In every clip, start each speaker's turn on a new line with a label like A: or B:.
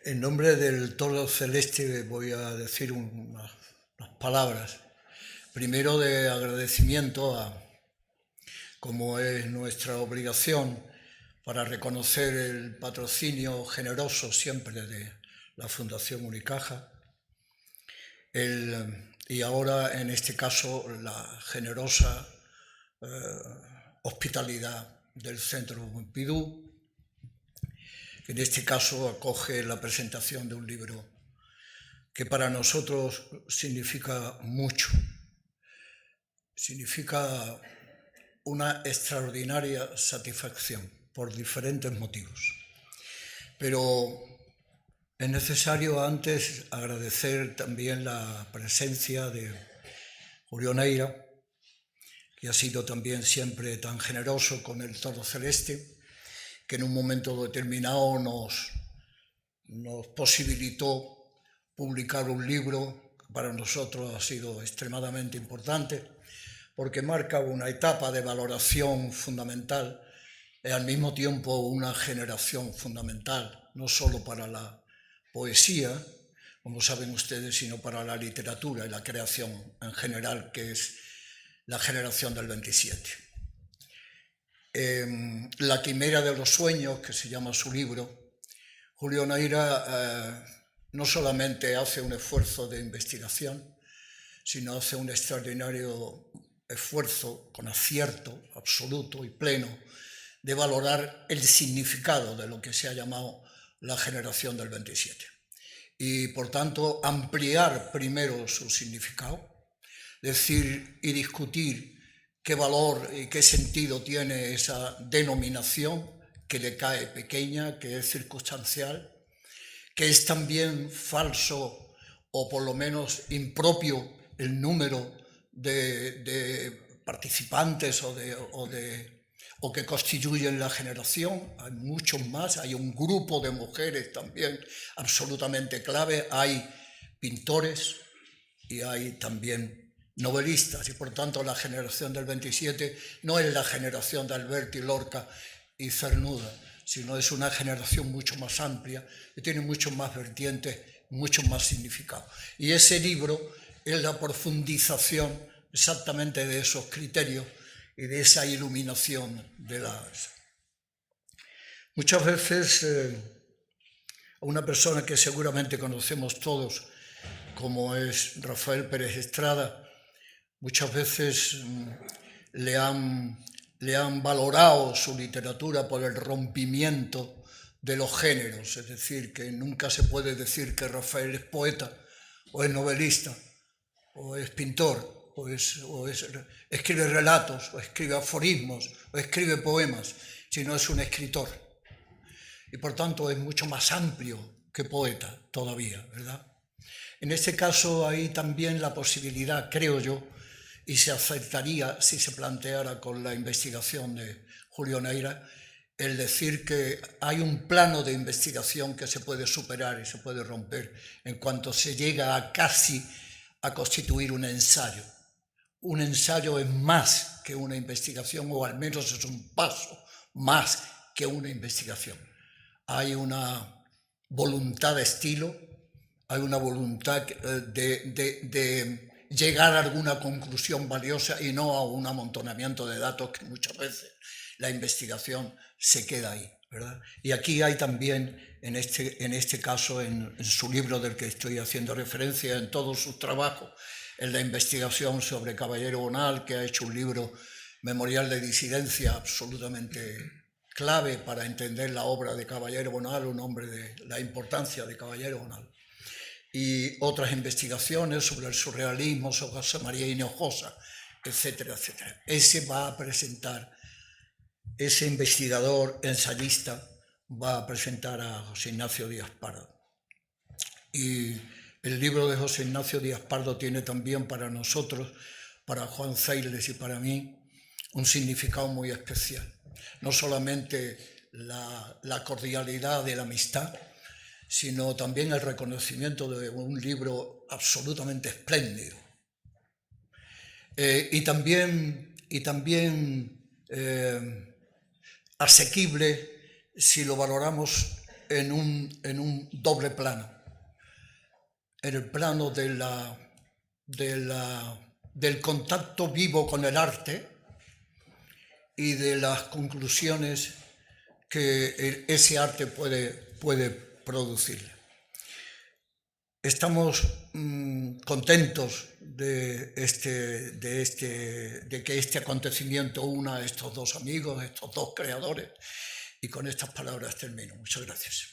A: En nombre del Toro Celeste voy a decir unas palabras. Primero de agradecimiento como es nuestra obligación, para reconocer el patrocinio generoso siempre de la Fundación Unicaja y ahora, en este caso, la generosa hospitalidad del Centro Pompidou, que en este caso acoge la presentación de un libro que para nosotros significa mucho. Significa una extraordinaria satisfacción por diferentes motivos. Pero es necesario antes agradecer también la presencia de Julio Neira, que ha sido también siempre tan generoso con el Toro Celeste, que en un momento determinado nos posibilitó publicar un libro que para nosotros ha sido extremadamente importante, porque marca una etapa de valoración fundamental y al mismo tiempo una generación fundamental, no solo para la poesía, como saben ustedes, sino para la literatura y la creación en general, que es la generación del 27. La quimera de los sueños, que se llama su libro, Julio Neira no solamente hace un esfuerzo de investigación, sino hace un extraordinario esfuerzo con acierto absoluto y pleno de valorar el significado de lo que se ha llamado la generación del 27. Y, por tanto, ampliar primero su significado, decir y discutir qué valor y qué sentido tiene esa denominación que le cae pequeña, que es circunstancial, que es también falso o por lo menos impropio el número de participantes o que constituyen la generación. Hay muchos más, hay un grupo de mujeres también absolutamente clave, hay pintores y hay también novelistas, y por tanto la generación del 27 no es la generación de Alberti, Lorca y Cernuda, sino es una generación mucho más amplia, que tiene muchos más vertientes, muchos más significados. Y ese libro es la profundización exactamente de esos criterios y de esa iluminación de las... Muchas veces a una persona que seguramente conocemos todos, como es Rafael Pérez Estrada, muchas veces le han valorado su literatura por el rompimiento de los géneros, es decir, que nunca se puede decir que Rafael es poeta, o es novelista, o es pintor, o escribe relatos, o escribe aforismos, o escribe poemas, sino es un escritor. Y por tanto es mucho más amplio que poeta todavía, ¿verdad? En este caso hay también la posibilidad, creo yo, y se aceptaría si se planteara con la investigación de Julio Neira, el decir que hay un plano de investigación que se puede superar y se puede romper en cuanto se llega a casi a constituir un ensayo. Un ensayo es más que una investigación, o al menos es un paso más que una investigación. Hay una voluntad de estilo, hay una voluntad de llegar a alguna conclusión valiosa y no a un amontonamiento de datos que muchas veces la investigación se queda ahí, ¿verdad? Y aquí hay también, en este caso, en su libro del que estoy haciendo referencia, en todos sus trabajos, en la investigación sobre Caballero Bonal, que ha hecho un libro, Memorial de Disidencia, absolutamente clave para entender la obra de Caballero Bonal, un hombre de la importancia de Caballero Bonal. Y otras investigaciones sobre el surrealismo, sobre José María Hinojosa, etcétera, etcétera. Ese investigador ensayista va a presentar a José Ignacio Díaz Pardo. Y el libro de José Ignacio Díaz Pardo tiene también para nosotros, para Juan Ceiles y para mí, un significado muy especial. No solamente la cordialidad de la amistad, sino también el reconocimiento de un libro absolutamente espléndido. Y también asequible si lo valoramos en un doble plano. En el plano del contacto vivo con el arte y de las conclusiones que ese arte puede producir. Estamos contentos de que este acontecimiento una a estos dos amigos, estos dos creadores, y con estas palabras termino. Muchas gracias.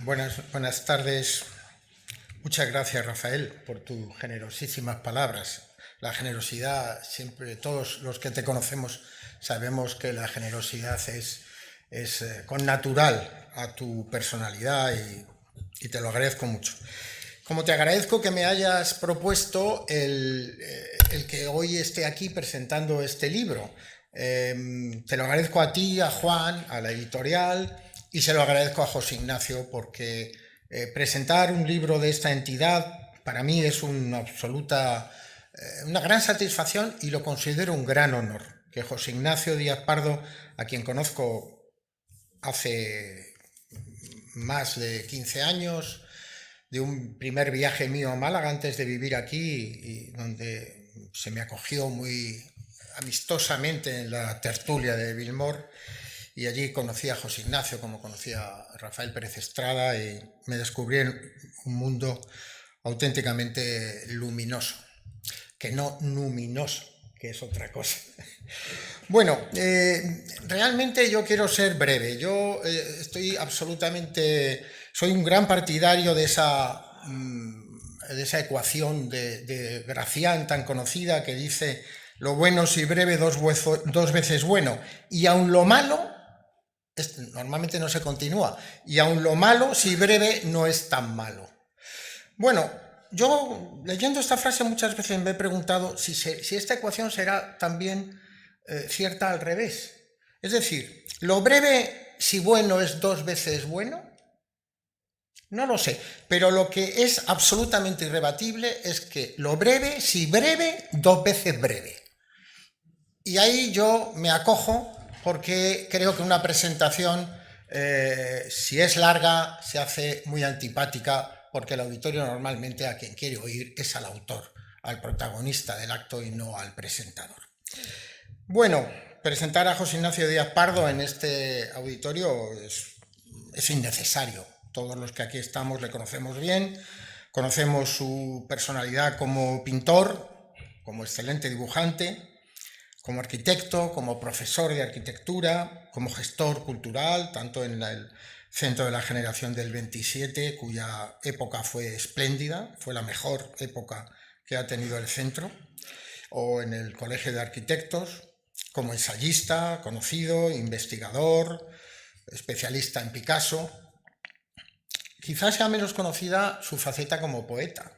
B: Buenas tardes. Muchas gracias, Rafael, por tus generosísimas palabras. La generosidad, siempre todos los que te conocemos sabemos que la generosidad es connatural a tu personalidad y te lo agradezco mucho. Como te agradezco que me hayas propuesto el que hoy esté aquí presentando este libro. Te lo agradezco a ti, a Juan, a la editorial, y se lo agradezco a José Ignacio porque presentar un libro de esta entidad para mí es una gran satisfacción y lo considero un gran honor. Que José Ignacio Díaz Pardo, a quien conozco hace más de 15 años, de un primer viaje mío a Málaga antes de vivir aquí, y donde se me acogió muy amistosamente en la tertulia de Vilmor, y allí conocí a José Ignacio como conocí a Rafael Pérez Estrada y me descubrí en un mundo auténticamente luminoso, que no luminoso, que es otra cosa. Bueno, realmente yo quiero ser breve. Yo soy un gran partidario de esa ecuación de Gracián tan conocida que dice: lo bueno si breve dos veces bueno, y aun lo malo, normalmente no se continúa, y aun lo malo si breve no es tan malo. Bueno, yo leyendo esta frase muchas veces me he preguntado si esta ecuación será también cierta al revés. Es decir, ¿lo breve si bueno es dos veces bueno? No lo sé, pero lo que es absolutamente irrebatible es que lo breve si breve, dos veces breve. Y ahí yo me acojo porque creo que una presentación, si es larga, se hace muy antipática, porque el auditorio normalmente a quien quiere oír es al autor, al protagonista del acto y no al presentador. Bueno, presentar a José Ignacio Díaz Pardo en este auditorio es innecesario. Todos los que aquí estamos le conocemos bien, conocemos su personalidad como pintor, como excelente dibujante, como arquitecto, como profesor de arquitectura, como gestor cultural, tanto en el Centro de la Generación del 27, cuya época fue espléndida, fue la mejor época que ha tenido el centro, o en el Colegio de Arquitectos, como ensayista, conocido, investigador, especialista en Picasso. Quizás sea menos conocida su faceta como poeta.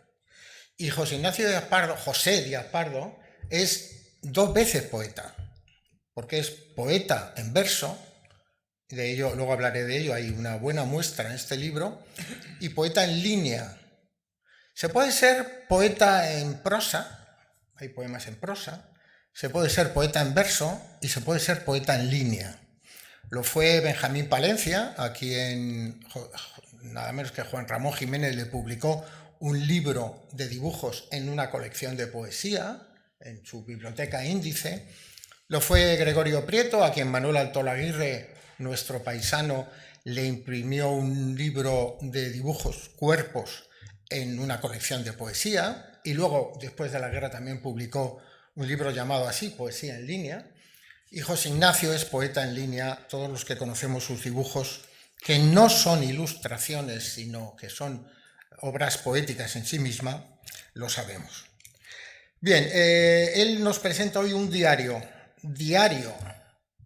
B: Y José Díaz Pardo, es dos veces poeta, porque es poeta en verso, de ello luego hablaré de ello, hay una buena muestra en este libro, y poeta en línea. Se puede ser poeta en prosa, hay poemas en prosa, se puede ser poeta en verso y se puede ser poeta en línea. Lo fue Benjamín Palencia, a quien nada menos que Juan Ramón Jiménez le publicó un libro de dibujos en una colección de poesía, en su biblioteca índice. Lo fue Gregorio Prieto, a quien Manuel Altolaguirre, nuestro paisano, le imprimió un libro de dibujos, cuerpos, en una colección de poesía, y luego, después de la guerra, también publicó un libro llamado así, Poesía en línea. Y José Ignacio es poeta en línea. Todos los que conocemos sus dibujos, que no son ilustraciones, sino que son obras poéticas en sí misma, lo sabemos. Bien, él nos presenta hoy un diario. Diario,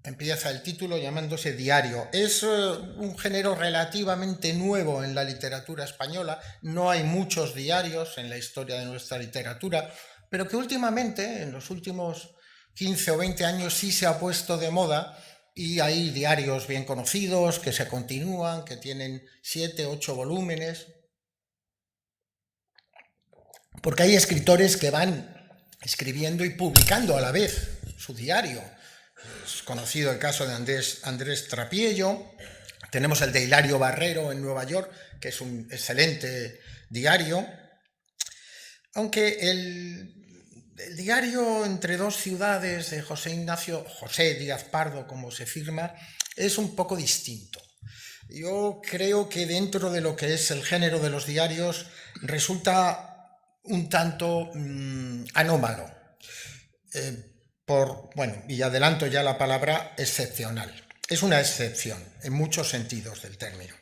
B: empieza el título llamándose Diario. Es un género relativamente nuevo en la literatura española. No hay muchos diarios en la historia de nuestra literatura, pero que últimamente, en los últimos 15 o 20 años, sí se ha puesto de moda, y hay diarios bien conocidos que se continúan, que tienen 7, 8 volúmenes. porque hay escritores que van escribiendo y publicando a la vez su diario. Es conocido el caso de Andrés Trapiello. Tenemos el de Hilario Barrero en Nueva York, que es un excelente diario. Aunque el diario Entre dos ciudades de José Díaz Pardo, como se firma, es un poco distinto. Yo creo que dentro de lo que es el género de los diarios resulta un tanto anómalo. Y adelanto ya la palabra excepcional. Es una excepción en muchos sentidos del término.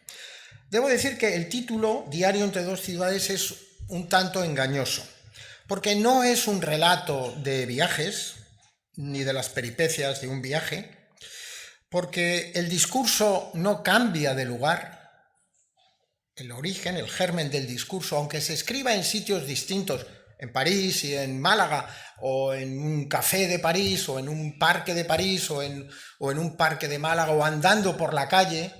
B: Debo decir que el título Diario entre dos ciudades es un tanto engañoso, porque no es un relato de viajes, ni de las peripecias de un viaje, porque el discurso no cambia de lugar. El origen, el germen del discurso, aunque se escriba en sitios distintos, en París y en Málaga, o en un café de París, o en un parque de París, o en un parque de Málaga, o andando por la calle,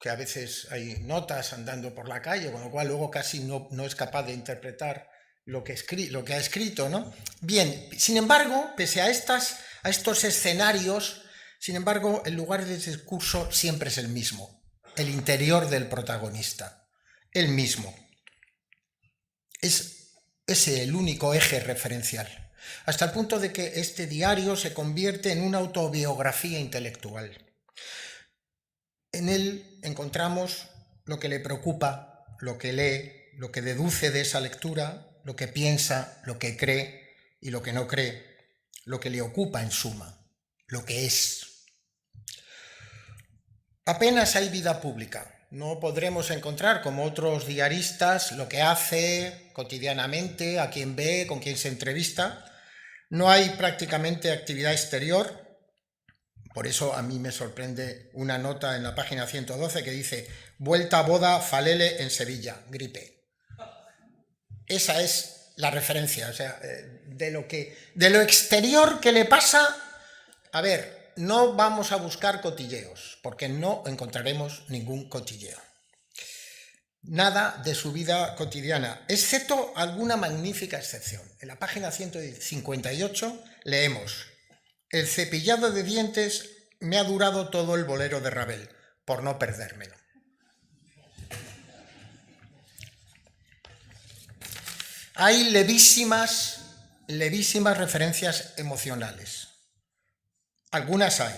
B: que a veces hay notas andando por la calle, con lo cual luego casi no es capaz de interpretar lo que ha escrito, ¿no? Bien, sin embargo, pese a estos escenarios, sin embargo, el lugar del discurso siempre es el mismo. El interior del protagonista, el mismo. Es ese el único eje referencial, hasta el punto de que este diario se convierte en una autobiografía intelectual. En él encontramos lo que le preocupa, lo que lee, lo que deduce de esa lectura, lo que piensa, lo que cree y lo que no cree, lo que le ocupa en suma, lo que es. Apenas hay vida pública. No podremos encontrar, como otros diaristas, lo que hace cotidianamente, a quién ve, con quién se entrevista. No hay prácticamente actividad exterior. Por eso a mí me sorprende una nota en la página 112 que dice: vuelta a boda Falele en Sevilla, gripe. Esa es la referencia, o sea, de lo exterior que le pasa. A ver, no vamos a buscar cotilleos, porque no encontraremos ningún cotilleo. Nada de su vida cotidiana, excepto alguna magnífica excepción. En la página 158 leemos: el cepillado de dientes me ha durado todo el bolero de Ravel, por no perdérmelo. Hay levísimas referencias emocionales. Algunas hay,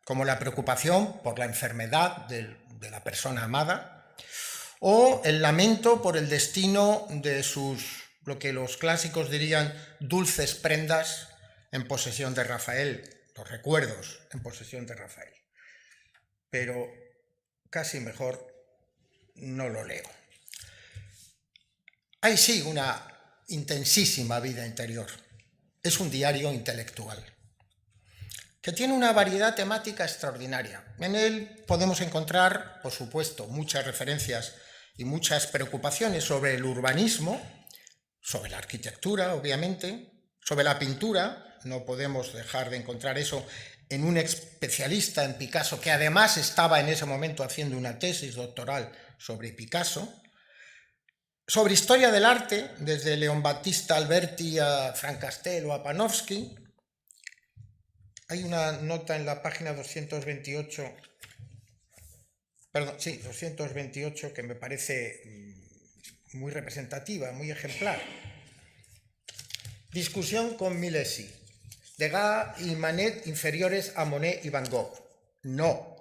B: como la preocupación por la enfermedad de la persona amada, o el lamento por el destino de lo que los clásicos dirían, dulces prendas en posesión de Rafael, los recuerdos en posesión de Rafael. Pero casi mejor no lo leo. Hay sí una intensísima vida interior. Es un diario intelectual que tiene una variedad temática extraordinaria. En él podemos encontrar, por supuesto, muchas referencias y muchas preocupaciones sobre el urbanismo, sobre la arquitectura, obviamente, sobre la pintura. No podemos dejar de encontrar eso en un especialista en Picasso, que además estaba en ese momento haciendo una tesis doctoral sobre Picasso. Sobre historia del arte, desde Leon Battista Alberti a Frank Castell o a Panofsky. Hay una nota en la página 228, que me parece muy representativa, muy ejemplar. Discusión con Milesi. Degas y Manet inferiores a Monet y Van Gogh. No.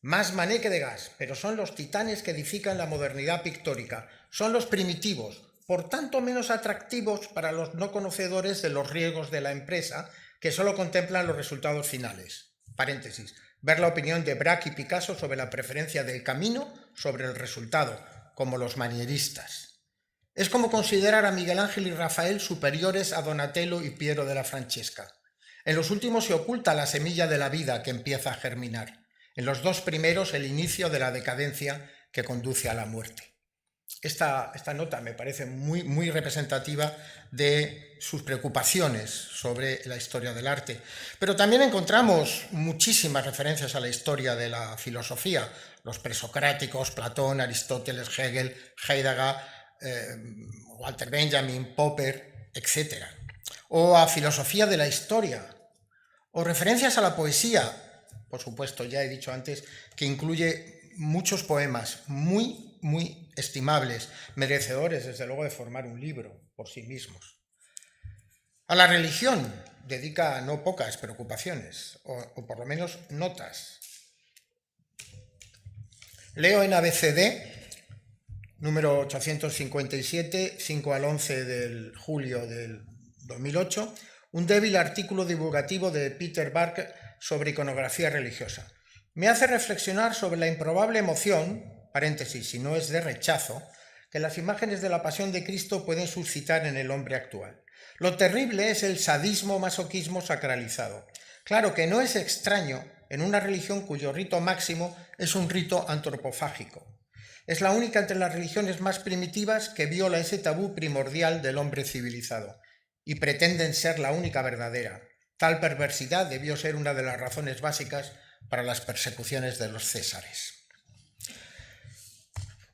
B: Más Manet que Degas, pero son los titanes que edifican la modernidad pictórica. Son los primitivos, por tanto menos atractivos para los no conocedores de los riesgos de la empresa, que solo contemplan los resultados finales. Paréntesis. Ver la opinión de Braque y Picasso sobre la preferencia del camino sobre el resultado, como los manieristas. Es como considerar a Miguel Ángel y Rafael superiores a Donatello y Piero de la Francesca. En los últimos se oculta la semilla de la vida que empieza a germinar. En los dos primeros el inicio de la decadencia que conduce a la muerte. Esta nota me parece muy representativa de sus preocupaciones sobre la historia del arte. Pero también encontramos muchísimas referencias a la historia de la filosofía. Los presocráticos, Platón, Aristóteles, Hegel, Heidegger, Walter Benjamin, Popper, etc. O a filosofía de la historia, o referencias a la poesía. Por supuesto, ya he dicho antes que incluye muchos poemas muy, muy estimables, merecedores, desde luego, de formar un libro por sí mismos. A la religión dedica no pocas preocupaciones, o por lo menos notas. Leo en ABCD, número 857, 5 al 11 de julio del 2008, un débil artículo divulgativo de Peter Bark sobre iconografía religiosa. Me hace reflexionar sobre la improbable emoción, paréntesis, si no es de rechazo, que las imágenes de la pasión de Cristo pueden suscitar en el hombre actual. Lo terrible es el sadismo-masoquismo sacralizado. Claro que no es extraño en una religión cuyo rito máximo es un rito antropofágico. Es la única entre las religiones más primitivas que viola ese tabú primordial del hombre civilizado, y pretenden ser la única verdadera. Tal perversidad debió ser una de las razones básicas para las persecuciones de los césares.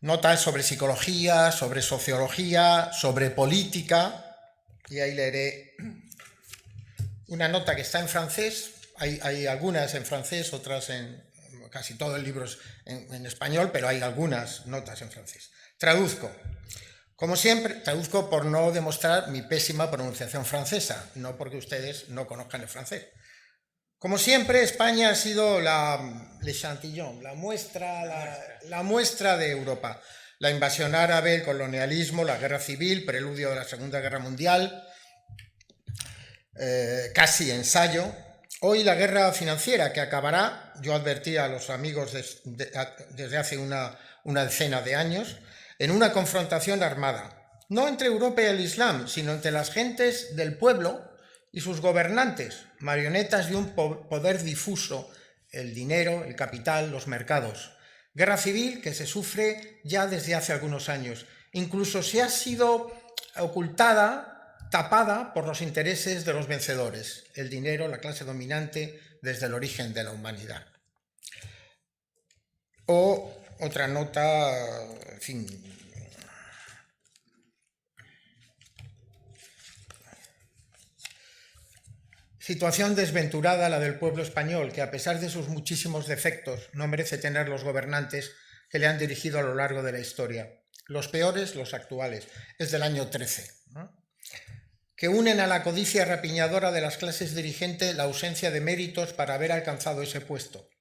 B: Notas sobre psicología, sobre sociología, sobre política, y ahí leeré una nota que está en francés. Hay algunas en francés, otras en casi todo el libro en español, pero hay algunas notas en francés. Traduzco. Como siempre, traduzco por no demostrar mi pésima pronunciación francesa, no porque ustedes no conozcan el francés. Como siempre, España ha sido l'échantillon, la muestra de Europa. La invasión árabe, el colonialismo, la guerra civil, preludio de la Segunda Guerra Mundial, casi ensayo. Hoy la guerra financiera que acabará, yo advertí a los amigos desde hace una decena de años, en una confrontación armada, no entre Europa y el Islam, sino entre las gentes del pueblo y sus gobernantes, marionetas de un poder difuso, el dinero, el capital, los mercados. Guerra civil que se sufre ya desde hace algunos años, incluso si ha sido ocultada, tapada por los intereses de los vencedores, el dinero, la clase dominante desde el origen de la humanidad. O otra nota, en fin. Situación desventurada la del pueblo español, que a pesar de sus muchísimos defectos no merece tener los gobernantes que le han dirigido a lo largo de la historia. Los peores, los actuales. Es del año 13, ¿no? Que unen a la codicia rapiñadora de las clases dirigentes la ausencia de méritos para haber alcanzado ese puesto.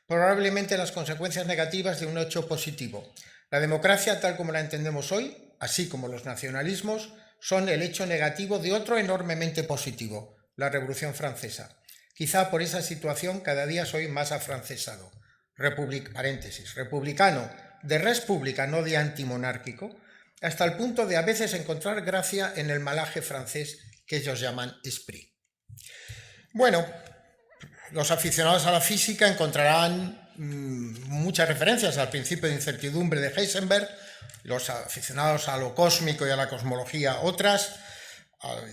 B: Probablemente las consecuencias negativas de un hecho positivo. La democracia, tal como la entendemos hoy, así como los nacionalismos, son el hecho negativo de otro enormemente positivo, la Revolución Francesa. Quizá por esa situación cada día soy más afrancesado. Republicano, de res pública, no de antimonárquico, hasta el punto de a veces encontrar gracia en el malaje francés que ellos llaman esprit. Bueno, los aficionados a la física encontrarán muchas referencias al principio de incertidumbre de Heisenberg, los aficionados a lo cósmico y a la cosmología otras.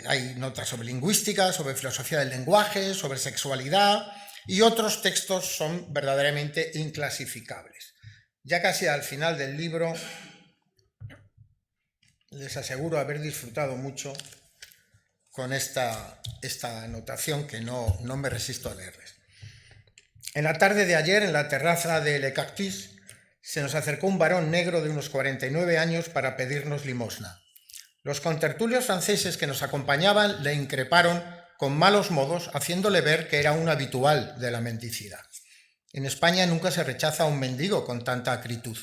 B: Hay notas sobre lingüística, sobre filosofía del lenguaje, sobre sexualidad, y otros textos son verdaderamente inclasificables. Ya casi al final del libro les aseguro haber disfrutado mucho con esta anotación que no me resisto a leerles. En la tarde de ayer, en la terraza de Le Cactus, se nos acercó un varón negro de unos 49 años para pedirnos limosna. Los contertulios franceses que nos acompañaban le increparon con malos modos, haciéndole ver que era un habitual de la mendicidad. En España nunca se rechaza a un mendigo con tanta acritud.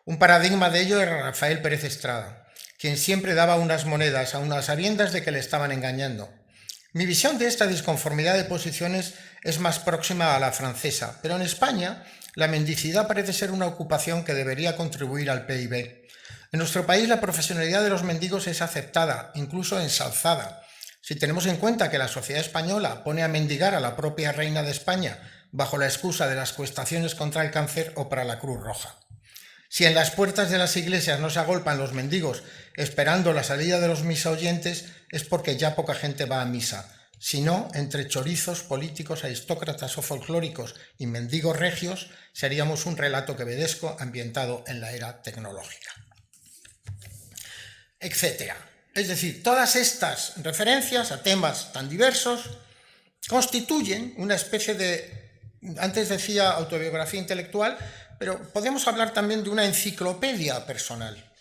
B: Un paradigma de ello era Rafael Pérez Estrada, quien siempre daba unas monedas a unas sabiendas de que le estaban engañando. Mi visión de esta disconformidad de posiciones es más próxima a la francesa, pero en España la mendicidad parece ser una ocupación que debería contribuir al PIB. En nuestro país la profesionalidad de los mendigos es aceptada, incluso ensalzada. Si tenemos en cuenta que la sociedad española pone a mendigar a la propia reina de España bajo la excusa de las cuestaciones contra el cáncer o para la Cruz Roja. Si en las puertas de las iglesias no se agolpan los mendigos esperando la salida de los misa oyentes, es porque ya poca gente va a misa. Si no, entre chorizos, políticos, aristócratas o folclóricos y mendigos regios, seríamos un relato quevedesco ambientado en la era tecnológica. etc. Es decir, todas estas referencias a temas tan diversos constituyen una especie de, antes decía autobiografía intelectual, pero podemos hablar también de una enciclopedia personal,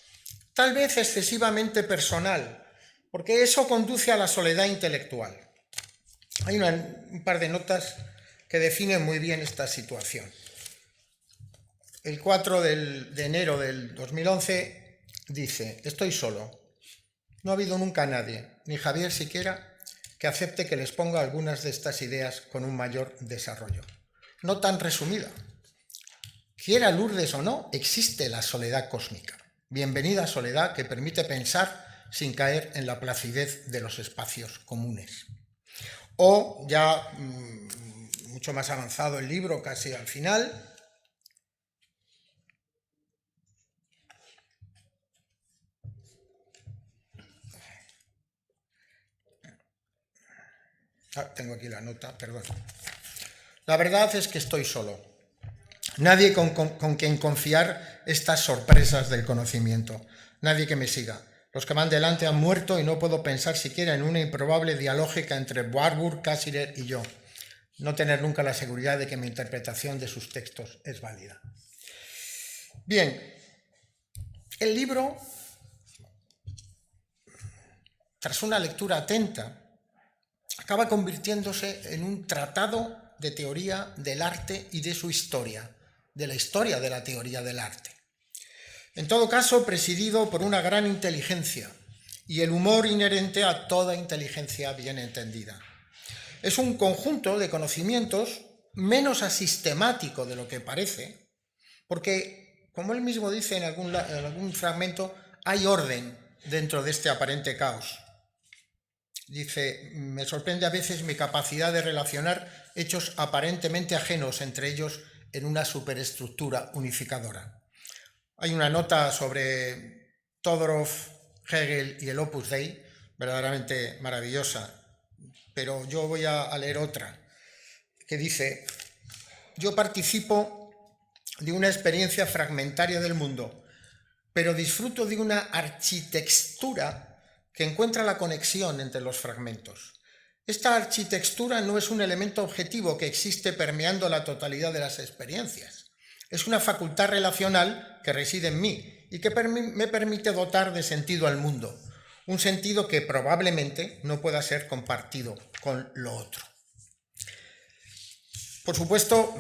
B: tal vez excesivamente personal, porque eso conduce a la soledad intelectual. Hay un par de notas que definen muy bien esta situación. El 4 de enero del 2011 dice: estoy solo. No ha habido nunca nadie, ni Javier siquiera, que acepte que les ponga algunas de estas ideas con un mayor desarrollo. No tan resumida. Quiera Lourdes o no, existe la soledad cósmica. Bienvenida soledad que permite pensar sin caer en la placidez de los espacios comunes. O ya mucho más avanzado el libro, casi al final, tengo aquí la nota, perdón. La verdad es que estoy solo. Nadie con quien confiar estas sorpresas del conocimiento. Nadie que me siga. Los que van delante han muerto y no puedo pensar siquiera en una improbable dialógica entre Warburg, Cassirer y yo. No tener nunca la seguridad de que mi interpretación de sus textos es válida. Bien, el libro, tras una lectura atenta, acaba convirtiéndose en un tratado de teoría del arte y de su historia, de la historia de la teoría del arte. En todo caso, presidido por una gran inteligencia y el humor inherente a toda inteligencia bien entendida. Es un conjunto de conocimientos menos asistemático de lo que parece, porque, como él mismo dice en algún fragmento, hay orden dentro de este aparente caos. Dice: me sorprende a veces mi capacidad de relacionar hechos aparentemente ajenos entre ellos en una superestructura unificadora. Hay una nota sobre Todorov, Hegel y el Opus Dei, verdaderamente maravillosa, pero yo voy a leer otra, que dice: yo participo de una experiencia fragmentaria del mundo, pero disfruto de una arquitectura que encuentra la conexión entre los fragmentos. Esta arquitectura no es un elemento objetivo que existe permeando la totalidad de las experiencias. Es una facultad relacional que reside en mí y que me permite dotar de sentido al mundo, un sentido que probablemente no pueda ser compartido con lo otro. Por supuesto,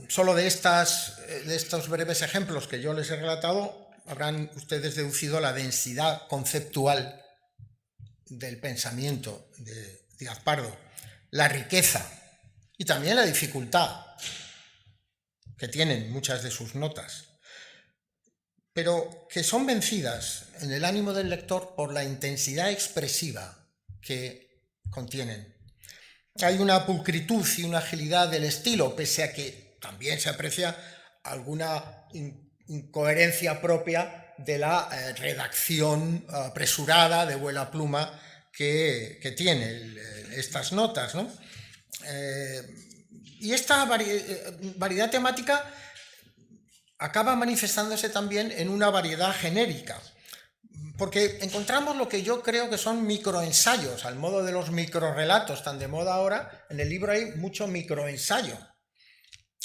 B: solo de estos breves ejemplos que yo les he relatado, habrán ustedes deducido la densidad conceptual del pensamiento de Díaz Pardo, la riqueza y también la dificultad que tienen muchas de sus notas, pero que son vencidas en el ánimo del lector por la intensidad expresiva que contienen. Hay una pulcritud y una agilidad del estilo, pese a que también se aprecia alguna incoherencia propia de la redacción apresurada de vuela pluma que tiene estas notas, ¿no? Y esta variedad temática acaba manifestándose también en una variedad genérica, porque encontramos lo que yo creo que son microensayos, al modo de los microrelatos tan de moda ahora. En el libro hay mucho microensayo.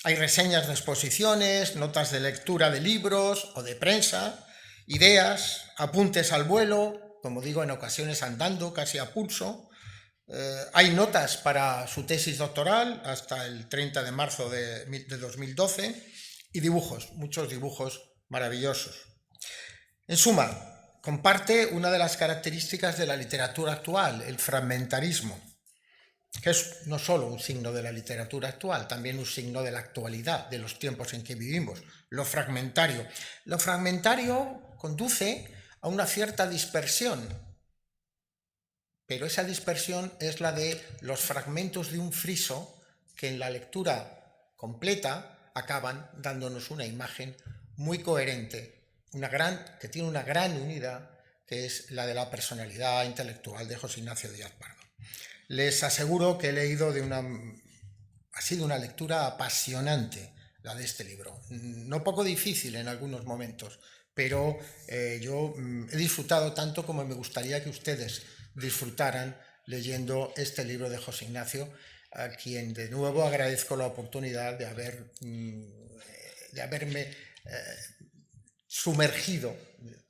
B: Hay reseñas de exposiciones, notas de lectura de libros o de prensa, ideas, apuntes al vuelo, como digo, en ocasiones andando, casi a pulso. Hay notas para su tesis doctoral hasta el 30 de marzo de 2012 y dibujos, muchos dibujos maravillosos. En suma, comparte una de las características de la literatura actual, el fragmentarismo, que es no solo un signo de la literatura actual, también un signo de la actualidad, de los tiempos en que vivimos, lo fragmentario. Lo fragmentario conduce a una cierta dispersión, pero esa dispersión es la de los fragmentos de un friso que en la lectura completa acaban dándonos una imagen muy coherente, que tiene una gran unidad, que es la de la personalidad intelectual de José Ignacio Díaz Pardo. Les aseguro que he leído ha sido una lectura apasionante la de este libro, no poco difícil en algunos momentos, pero yo he disfrutado tanto como me gustaría que ustedes disfrutaran leyendo este libro de José Ignacio, a quien de nuevo agradezco la oportunidad de haberme sumergido,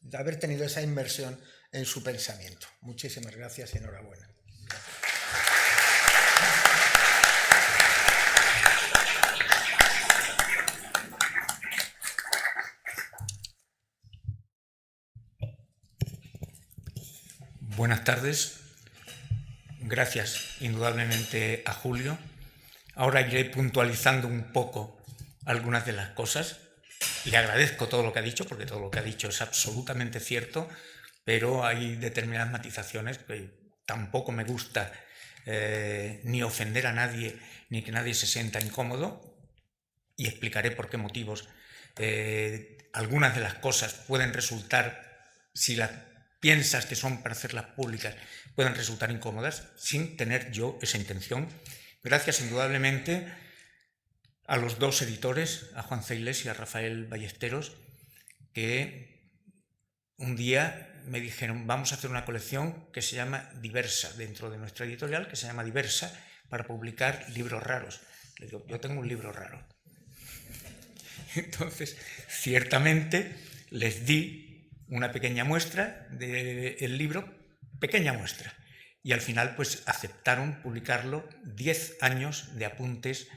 B: de haber tenido esa inmersión en su pensamiento. Muchísimas gracias y enhorabuena.
C: Buenas tardes. Gracias indudablemente a Julio. Ahora iré puntualizando un poco algunas de las cosas. Le agradezco todo lo que ha dicho, porque todo lo que ha dicho es absolutamente cierto, pero hay determinadas matizaciones que tampoco me gusta ni ofender a nadie, ni que nadie se sienta incómodo, y explicaré por qué motivos. Algunas de las cosas pueden resultar, si las piensas que son para hacerlas públicas, pueden resultar incómodas, sin tener yo esa intención. Gracias indudablemente a los dos editores, a Juan Ceilés y a Rafael Ballesteros, que un día me dijeron: vamos a hacer una colección que se llama Diversa, dentro de nuestra editorial, que se llama Diversa, para publicar libros raros. Les digo: yo tengo un libro raro. Entonces, ciertamente, les di una pequeña muestra del libro, pequeña muestra, y al final pues aceptaron publicarlo, 10 años de apuntes,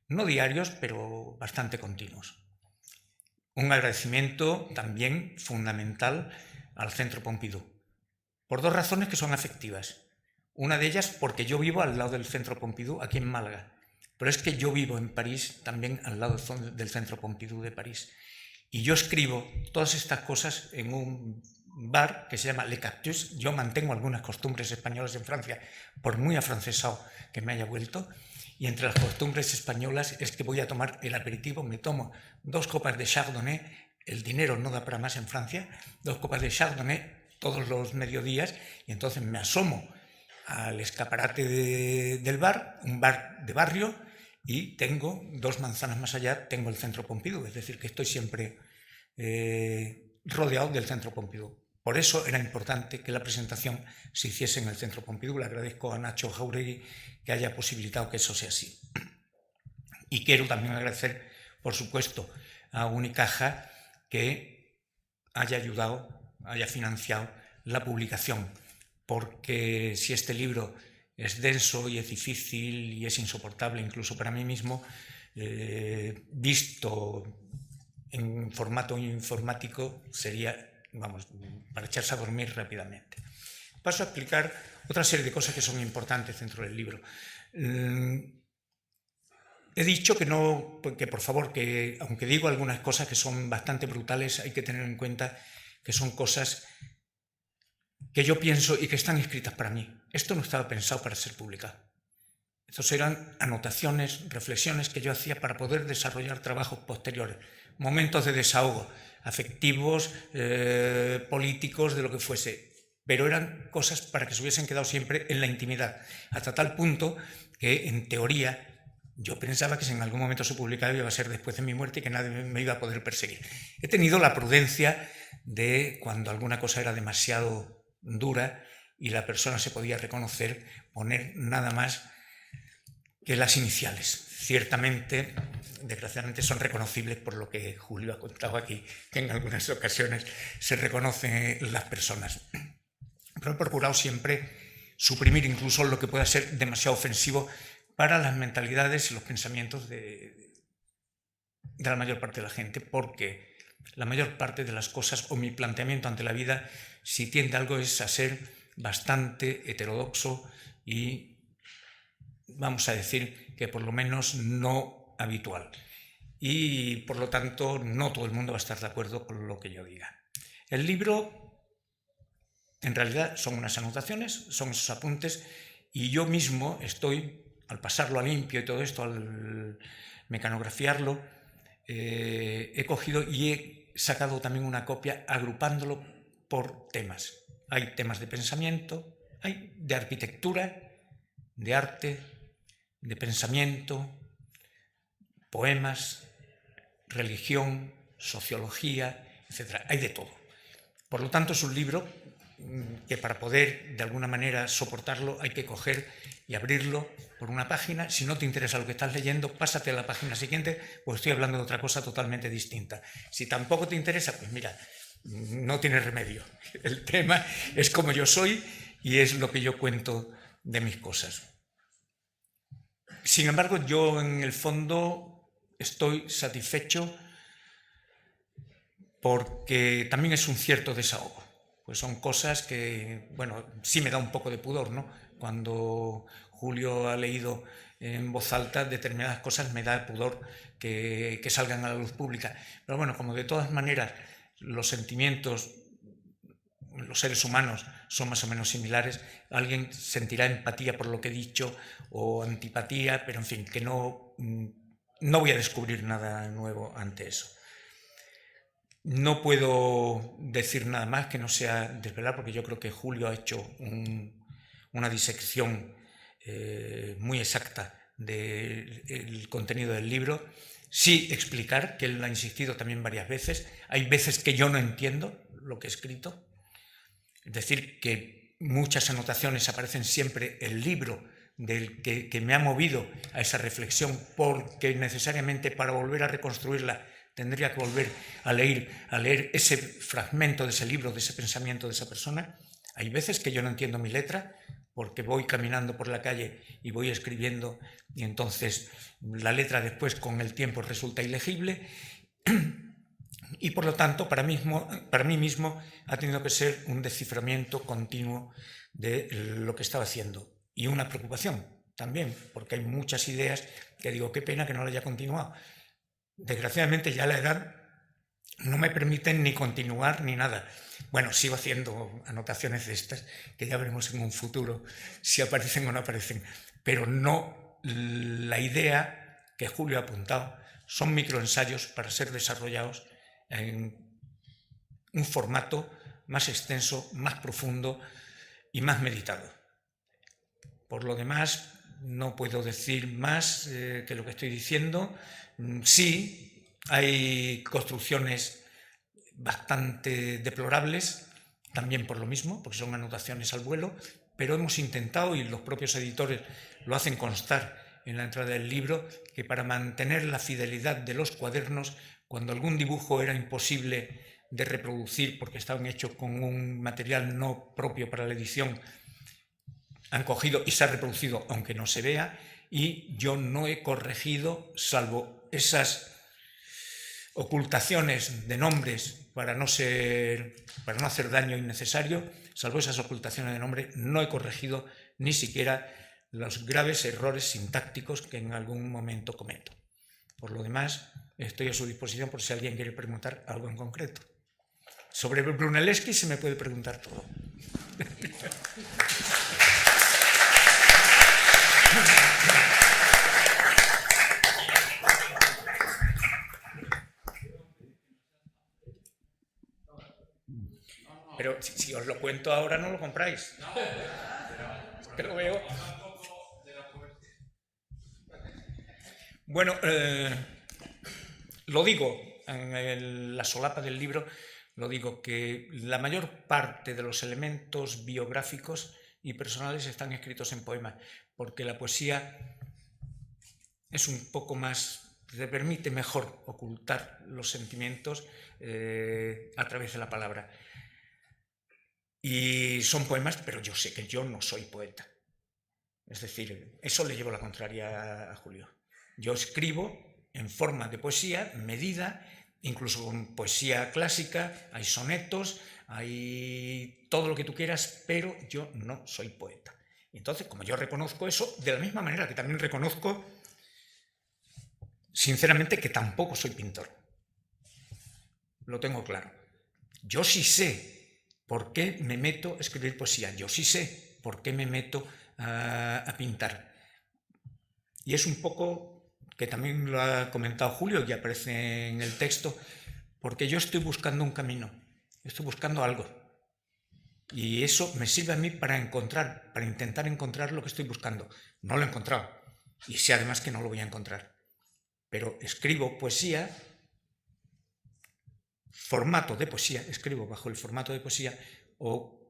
C: no diarios, pero bastante continuos. Un agradecimiento también fundamental al Centro Pompidou, por dos razones que son afectivas. Una de ellas porque yo vivo al lado del Centro Pompidou, aquí en Málaga, pero es que yo vivo en París, también al lado del Centro Pompidou de París. Y yo escribo todas estas cosas en un bar que se llama Le Cactus. Yo mantengo algunas costumbres españolas en Francia, por muy afrancesado que me haya vuelto. Y entre las costumbres españolas es que voy a tomar el aperitivo, me tomo 2 copas de Chardonnay, el dinero no da para más en Francia, 2 copas de Chardonnay todos los mediodías, y entonces me asomo al escaparate del bar, un bar de barrio, y tengo 2 manzanas más allá, tengo el Centro Pompidou, es decir, que estoy siempre rodeado del Centro Pompidou. Por eso era importante que la presentación se hiciese en el Centro Pompidou. Le agradezco a Nacho Jauregui que haya posibilitado que eso sea así. Y quiero también agradecer, por supuesto, a Unicaja que haya ayudado, haya financiado la publicación, porque si este libro es denso y es difícil y es insoportable incluso para mí mismo, visto en formato informático sería, vamos, para echarse a dormir rápidamente. Paso a explicar otra serie de cosas que son importantes dentro del libro. He dicho que por favor, que aunque digo algunas cosas que son bastante brutales, hay que tener en cuenta que son cosas que yo pienso y que están escritas para mí. Esto no estaba pensado para ser publicado. Estos eran anotaciones, reflexiones que yo hacía para poder desarrollar trabajos posteriores, momentos de desahogo, afectivos, políticos, de lo que fuese, pero eran cosas para que se hubiesen quedado siempre en la intimidad, hasta tal punto que, en teoría, yo pensaba que si en algún momento se publicaba iba a ser después de mi muerte y que nadie me iba a poder perseguir. He tenido la prudencia de, cuando alguna cosa era demasiado dura y la persona se podía reconocer, poner nada más que las iniciales. Ciertamente, desgraciadamente, son reconocibles por lo que Julio ha contado aquí, que en algunas ocasiones se reconocen las personas. Pero he procurado siempre suprimir incluso lo que pueda ser demasiado ofensivo para las mentalidades y los pensamientos de la mayor parte de la gente, porque la mayor parte de las cosas, o mi planteamiento ante la vida, si tiende a algo, es a ser bastante heterodoxo y, vamos a decir, que por lo menos no habitual. Y, por lo tanto, no todo el mundo va a estar de acuerdo con lo que yo diga. El libro, en realidad, son unas anotaciones, son esos apuntes, y yo mismo estoy, al pasarlo a limpio y todo esto, al mecanografiarlo, he cogido y he sacado también una copia agrupándolo por temas. Hay temas de pensamiento, hay de arquitectura, de arte, de pensamiento, poemas, religión, sociología, etc. Hay de todo. Por lo tanto, es un libro que para poder de alguna manera soportarlo hay que coger y abrirlo por una página. Si no te interesa lo que estás leyendo, pásate a la página siguiente, pues estoy hablando de otra cosa totalmente distinta. Si tampoco te interesa, pues mira, no tiene remedio. El tema es como yo soy y es lo que yo cuento de mis cosas. Sin embargo, yo en el fondo estoy satisfecho porque también es un cierto desahogo. Pues son cosas que, bueno, sí me da un poco de pudor, ¿no? Cuando Julio ha leído en voz alta determinadas cosas, me da pudor que salgan a la luz pública. Pero bueno, como de todas maneras los sentimientos, los seres humanos son más o menos similares, alguien sentirá empatía por lo que he dicho o antipatía, pero en fin, que no voy a descubrir nada nuevo ante eso. No puedo decir nada más que no sea desvelar, porque yo creo que Julio ha hecho una disección muy exacta del contenido del libro. Sí explicar, que él ha insistido también varias veces. Hay veces que yo no entiendo lo que he escrito. Es decir, que muchas anotaciones aparecen siempre en el libro del que me ha movido a esa reflexión, porque necesariamente para volver a reconstruirla tendría que volver a leer ese fragmento de ese libro, de ese pensamiento de esa persona. Hay veces que yo no entiendo mi letra, porque voy caminando por la calle y voy escribiendo, y entonces la letra después con el tiempo resulta ilegible, y por lo tanto para mí mismo ha tenido que ser un desciframiento continuo de lo que estaba haciendo, y una preocupación también, porque hay muchas ideas que digo, qué pena que no lo haya continuado. Desgraciadamente ya la edad no me permite ni continuar ni nada. Bueno, sigo haciendo anotaciones de estas, que ya veremos en un futuro si aparecen o no aparecen, pero no la idea que Julio ha apuntado. Son microensayos para ser desarrollados en un formato más extenso, más profundo y más meditado. Por lo demás, no puedo decir más que lo que estoy diciendo. Sí, hay construcciones bastante deplorables, también por lo mismo, porque son anotaciones al vuelo, pero hemos intentado, y los propios editores lo hacen constar en la entrada del libro, que para mantener la fidelidad de los cuadernos, cuando algún dibujo era imposible de reproducir porque estaban hechos con un material no propio para la edición, han cogido y se ha reproducido aunque no se vea, y yo no he corregido, salvo esas ocultaciones de nombres para no hacer daño innecesario, salvo esas ocultaciones de nombre, no he corregido ni siquiera los graves errores sintácticos que en algún momento cometo. Por lo demás, estoy a su disposición por si alguien quiere preguntar algo en concreto. Sobre Brunelleschi se me puede preguntar todo. Pero si os lo cuento ahora no lo compráis. Pero veo. Bueno, lo digo en la solapa del libro, lo digo que la mayor parte de los elementos biográficos y personales están escritos en poemas, porque la poesía es un poco más, te permite mejor ocultar los sentimientos a través de la palabra. Y son poemas, pero yo sé que yo no soy poeta. Es decir, eso le llevo la contraria a Julio. Yo escribo en forma de poesía, medida, incluso con poesía clásica, hay sonetos, hay todo lo que tú quieras, pero yo no soy poeta. Entonces, como yo reconozco eso, de la misma manera que también reconozco, sinceramente, que tampoco soy pintor. Lo tengo claro. Yo sí sé por qué me meto a escribir poesía. Yo sí sé por qué me meto a pintar. Y es un poco, que también lo ha comentado Julio y aparece en el texto, porque yo estoy buscando un camino, estoy buscando algo. Y eso me sirve a mí para intentar encontrar lo que estoy buscando. No lo he encontrado. Y sé además que no lo voy a encontrar. Pero escribo poesía formato de poesía, escribo bajo el formato de poesía o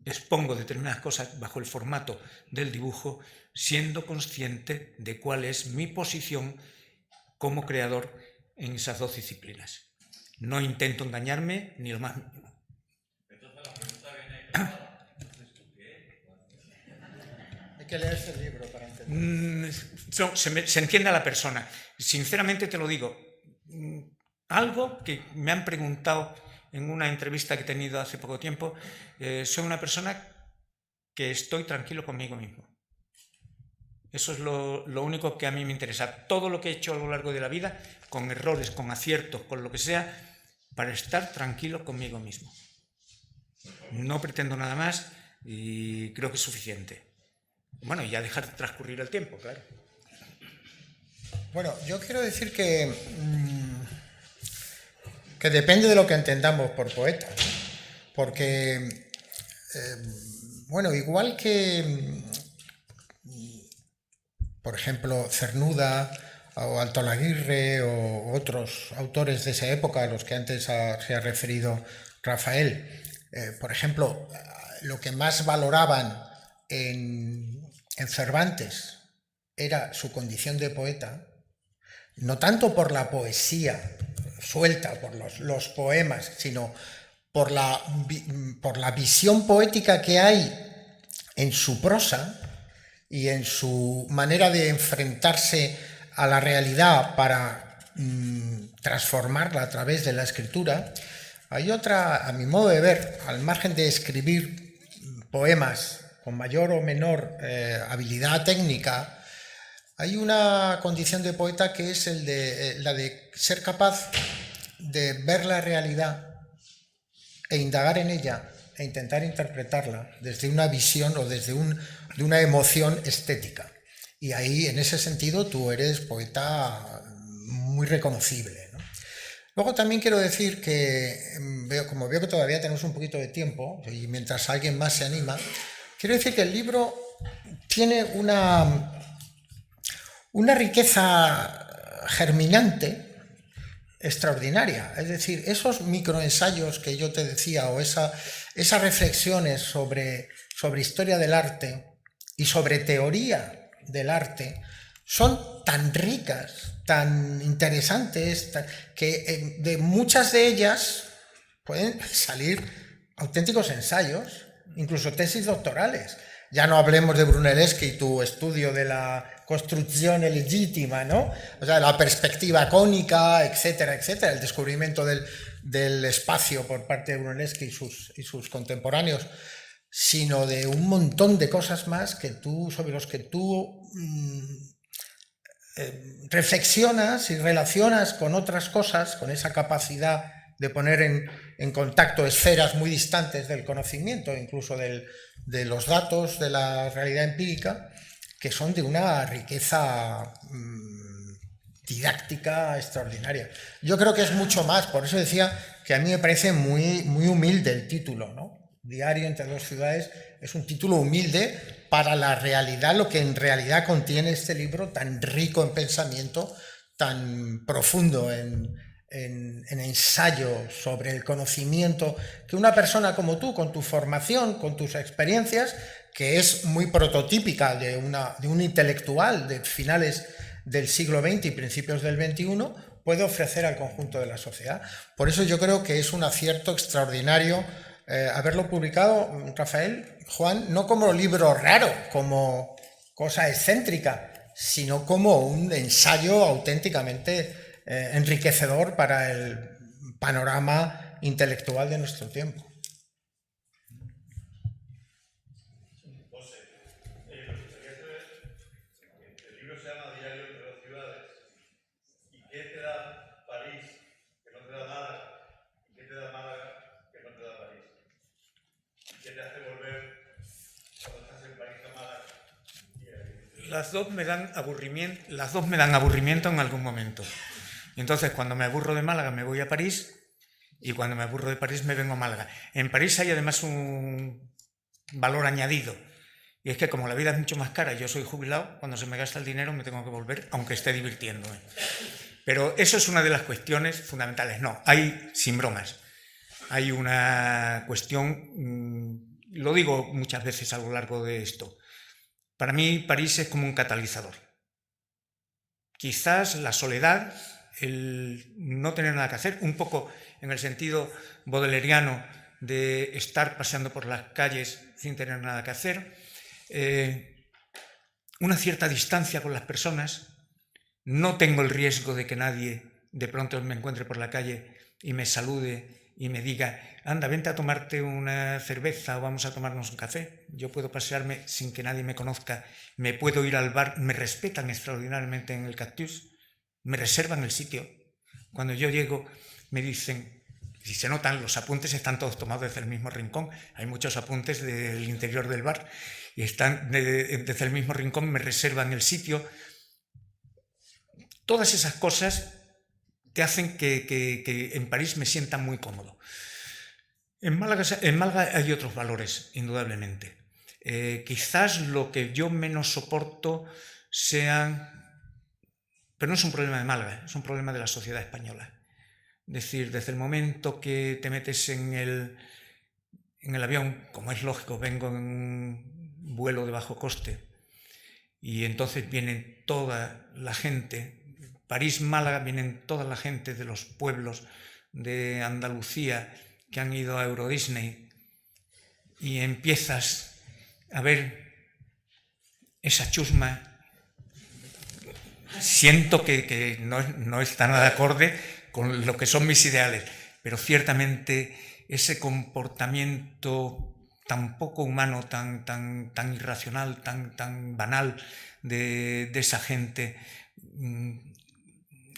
C: expongo determinadas cosas bajo el formato del dibujo, siendo consciente de cuál es mi posición como creador en esas dos disciplinas. No intento engañarme ni lo más mínimo.
D: Entonces la pregunta viene
B: Hay que leerse el libro para entender.
C: Se entiende a la persona. Sinceramente te lo digo, algo que me han preguntado en una entrevista que he tenido hace poco tiempo, soy una persona que estoy tranquilo conmigo mismo. Eso es lo único que a mí me interesa. Todo lo que he hecho a lo largo de la vida, con errores, con aciertos, con lo que sea, para estar tranquilo conmigo mismo. No pretendo nada más y creo que es suficiente. Bueno, y ya dejar de transcurrir el tiempo, claro.
B: Bueno, yo quiero decir que depende de lo que entendamos por poeta. Porque, bueno, igual que, por ejemplo, Cernuda o Antón Aguirre o otros autores de esa época a los que antes se ha referido Rafael, por ejemplo, lo que más valoraban en Cervantes era su condición de poeta, no tanto por la poesía suelta, por los poemas, sino por la visión poética que hay en su prosa y en su manera de enfrentarse a la realidad para transformarla a través de la escritura. Hay otra, a mi modo de ver, al margen de escribir poemas con mayor o menor habilidad técnica, hay una condición de poeta que es la de ser capaz de ver la realidad e indagar en ella e intentar interpretarla desde una visión o desde de una emoción estética. Y ahí, en ese sentido, tú eres poeta muy reconocible, ¿no? Luego también quiero decir que, como veo que todavía tenemos un poquito de tiempo, y mientras alguien más se anima, quiero decir que el libro tiene una riqueza germinante extraordinaria. Es decir, esos microensayos que yo te decía o esas reflexiones sobre historia del arte y sobre teoría del arte son tan ricas, tan interesantes, que de muchas de ellas pueden salir auténticos ensayos, incluso tesis doctorales. Ya no hablemos de Brunelleschi y tu estudio de la construcción legítima, ¿no? O sea, la perspectiva cónica, etcétera, etcétera, el descubrimiento del espacio por parte de Brunelleschi y sus contemporáneos, sino de un montón de cosas más sobre los que tú reflexionas y relacionas con otras cosas, con esa capacidad de poner en contacto esferas muy distantes del conocimiento, incluso de los datos de la realidad empírica, que son de una riqueza didáctica extraordinaria. Yo creo que es mucho más, por eso decía que a mí me parece muy, muy humilde el título, ¿no? Diario entre dos ciudades es un título humilde para la realidad, lo que en realidad contiene este libro tan rico en pensamiento, tan profundo en ensayo sobre el conocimiento, que una persona como tú, con tu formación, con tus experiencias, que es muy prototípica de un intelectual de finales del siglo XX y principios del XXI, puede ofrecer al conjunto de la sociedad. Por eso yo creo que es un acierto extraordinario haberlo publicado, Rafael, Juan, no como libro raro, como cosa excéntrica, sino como un ensayo auténticamente enriquecedor para el panorama intelectual de nuestro tiempo.
D: José, me gustaría saber, el libro se llama Diario entre dos ciudades. ¿Y qué te da París que no te da Málaga? ¿Y qué te da Málaga que no te da París? ¿Y qué te hace volver cuando estás en París a Málaga?
C: Las dos me dan aburrimiento en algún momento. Entonces, cuando me aburro de Málaga me voy a París y cuando me aburro de París me vengo a Málaga. En París hay además un valor añadido. Y es que como la vida es mucho más cara y yo soy jubilado, cuando se me gasta el dinero me tengo que volver, aunque esté divirtiéndome. Pero eso es una de las cuestiones fundamentales. No, hay, sin bromas, hay una cuestión, lo digo muchas veces a lo largo de esto, para mí París es como un catalizador. Quizás la soledad, el no tener nada que hacer, un poco en el sentido baudelairiano de estar paseando por las calles sin tener nada que hacer, una cierta distancia con las personas. No tengo el riesgo de que nadie de pronto me encuentre por la calle y me salude y me diga, anda, vente a tomarte una cerveza o vamos a tomarnos un café. Yo puedo pasearme sin que nadie me conozca, me puedo ir al bar, me respetan extraordinariamente en el Cactus, me reservan el sitio. Cuando yo llego me dicen, si se notan, los apuntes están todos tomados desde el mismo rincón, hay muchos apuntes del interior del bar y están desde el mismo rincón, me reservan el sitio. Todas esas cosas te hacen que en París me sienta muy cómodo. En Málaga hay otros valores, indudablemente. Quizás lo que yo menos soporto sean... Pero no es un problema de Málaga, es un problema de la sociedad española. Es decir, desde el momento que te metes en el avión, como es lógico, vengo en un vuelo de bajo coste, y entonces viene toda la gente... París-Málaga vienen toda la gente de los pueblos de Andalucía que han ido a Euro Disney y empiezas a ver esa chusma. Siento que no está nada acorde con lo que son mis ideales, pero ciertamente ese comportamiento tan poco humano, tan irracional, tan banal de esa gente,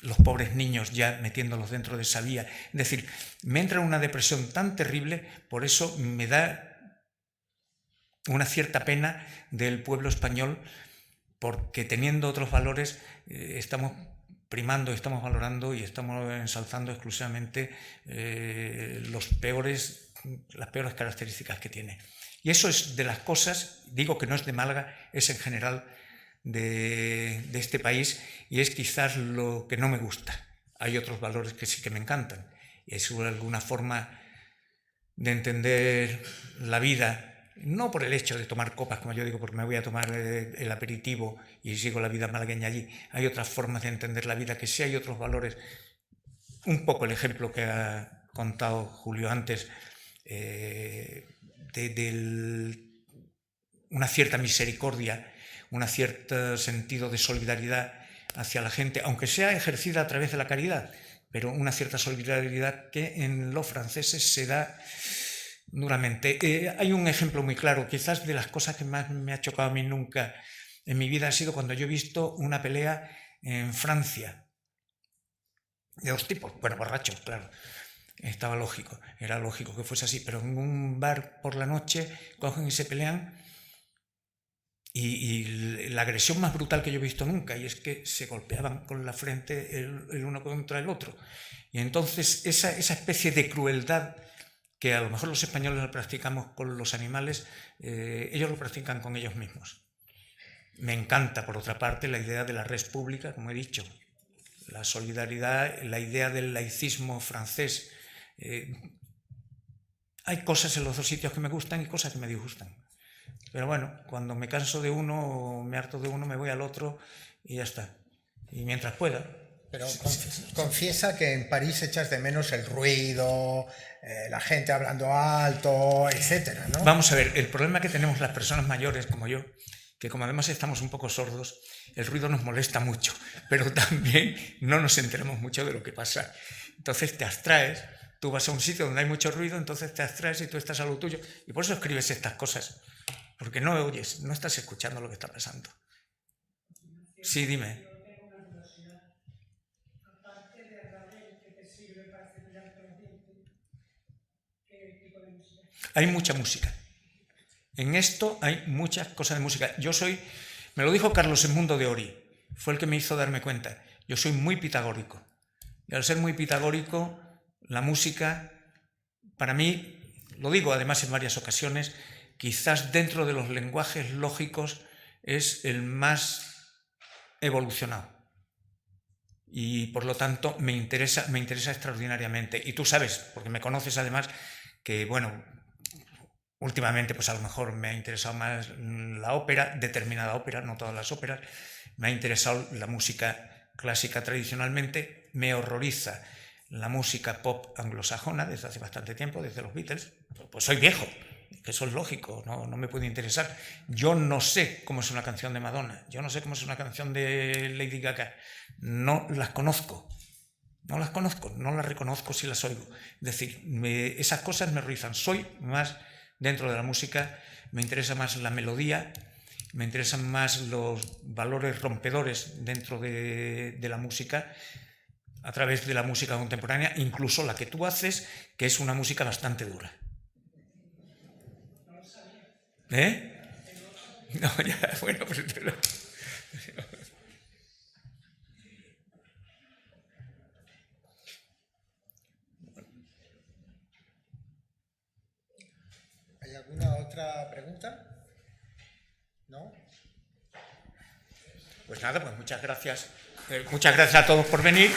C: los pobres niños ya metiéndolos dentro de esa vía. Es decir, me entra una depresión tan terrible, por eso me da una cierta pena del pueblo español, porque teniendo otros valores estamos primando, estamos valorando y estamos ensalzando exclusivamente las peores características que tiene. Y eso es de las cosas, digo que no es de Málaga, es en general de este país, y es quizás lo que no me gusta. Hay otros valores que sí que me encantan, y es alguna forma de entender la vida, no por el hecho de tomar copas, como yo digo, porque me voy a tomar el aperitivo y sigo la vida malagueña allí. Hay otras formas de entender la vida, que sí hay otros valores. Un poco el ejemplo que ha contado Julio antes, una cierta misericordia, un cierto sentido de solidaridad hacia la gente, aunque sea ejercida a través de la caridad, pero una cierta solidaridad que en los franceses se da duramente. Hay un ejemplo muy claro, quizás de las cosas que más me ha chocado a mí nunca en mi vida ha sido cuando yo he visto una pelea en Francia, de dos tipos, bueno, borrachos, claro, era lógico que fuese así, pero en un bar por la noche cogen y se pelean. Y la agresión más brutal que yo he visto nunca, y es que se golpeaban con la frente el uno contra el otro. Y entonces esa especie de crueldad que a lo mejor los españoles lo practicamos con los animales, ellos lo practican con ellos mismos. Me encanta, por otra parte, la idea de la res pública, como he dicho, la solidaridad, la idea del laicismo francés. Hay cosas en los dos sitios que me gustan y cosas que me disgustan. Pero bueno, cuando me canso de uno, me harto de uno, me voy al otro y ya está. Y mientras pueda.
B: Pero confiesa que en París echas de menos el ruido, la gente hablando alto, etcétera, ¿no?
C: Vamos a ver, el problema que tenemos las personas mayores como yo, que como además estamos un poco sordos, el ruido nos molesta mucho, pero también no nos enteramos mucho de lo que pasa. Entonces te abstraes, tú vas a un sitio donde hay mucho ruido, entonces te abstraes y tú estás a lo tuyo. Y por eso escribes estas cosas, porque no oyes, no estás escuchando lo que está pasando. Sí, dime. Hay mucha música. En esto hay muchas cosas de música. Me lo dijo Carlos Edmundo de Ory, fue el que me hizo darme cuenta. Yo soy muy pitagórico. Y al ser muy pitagórico, la música, para mí, lo digo además en varias ocasiones, quizás dentro de los lenguajes lógicos es el más evolucionado. y por lo tanto me interesa extraordinariamente. Y tú sabes, porque me conoces además, que bueno, últimamente pues a lo mejor me ha interesado más la ópera, determinada ópera, no todas las óperas, me ha interesado la música clásica tradicionalmente, me horroriza la música pop anglosajona desde hace bastante tiempo, desde los Beatles. Pues soy viejo, que eso es lógico, no me puede interesar. Yo no sé cómo es una canción de Madonna, yo no sé cómo es una canción de Lady Gaga, no las conozco, no las reconozco si las oigo. Es decir, esas cosas me horrorizan. Soy más, dentro de la música, me interesa más la melodía, me interesan más los valores rompedores dentro de la música, a través de la música contemporánea, incluso la que tú haces, que es una música bastante dura. ¿Eh? No, ya, bueno, pues...
B: ¿Hay alguna otra pregunta? ¿No?
C: Pues nada, pues muchas gracias. Muchas gracias a todos por venir.